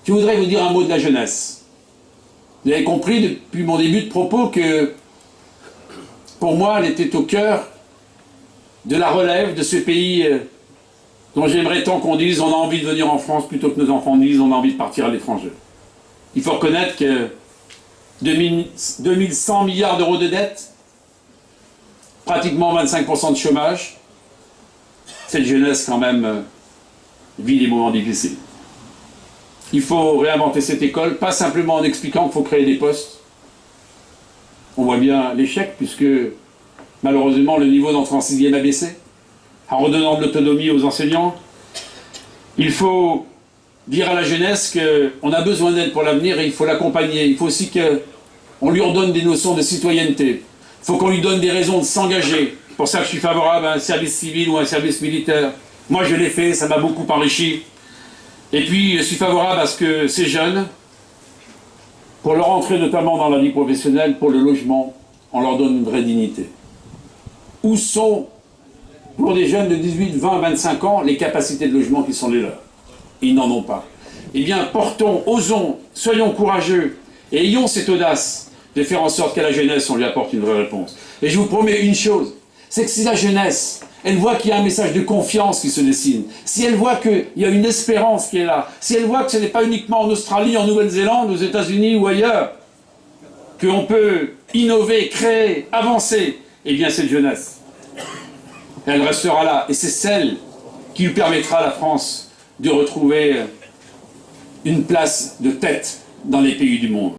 Je voudrais vous dire un mot de la jeunesse. Vous avez compris depuis mon début de propos que, pour moi, elle était au cœur de la relève de ce pays dont j'aimerais tant qu'on dise on a envie de venir en France plutôt que nos enfants disent on a envie de partir à l'étranger. Il faut reconnaître que 2100 milliards d'euros de dettes, pratiquement 25% de chômage, cette jeunesse quand même vit des moments difficiles. Il faut réinventer cette école, pas simplement en expliquant qu'il faut créer des postes. On voit bien l'échec puisque malheureusement le niveau d'entrée en sixième a baissé, en redonnant de l'autonomie aux enseignants. Il faut dire à la jeunesse qu'on a besoin d'aide pour l'avenir et il faut l'accompagner. Il faut aussi qu'on lui redonne des notions de citoyenneté. Il faut qu'on lui donne des raisons de s'engager. C'est pour ça que je suis favorable à un service civil ou un service militaire. Moi je l'ai fait, ça m'a beaucoup enrichi. Et puis je suis favorable à ce que ces jeunes, pour leur entrée notamment dans la vie professionnelle, pour le logement, on leur donne une vraie dignité. Où sont, pour des jeunes de 18, 20, 25 ans, les capacités de logement qui sont les leurs? Ils n'en ont pas. Eh bien, portons, osons, soyons courageux et ayons cette audace de faire en sorte qu'à la jeunesse, on lui apporte une vraie réponse. Et je vous promets une chose, c'est que si la jeunesse, elle voit qu'il y a un message de confiance qui se dessine, si elle voit qu'il y a une espérance qui est là, si elle voit que ce n'est pas uniquement en Australie, en Nouvelle-Zélande, aux États-Unis ou ailleurs, qu'on peut innover, créer, avancer, eh bien cette jeunesse, elle restera là. Et c'est celle qui lui permettra à la France de retrouver une place de tête dans les pays du monde.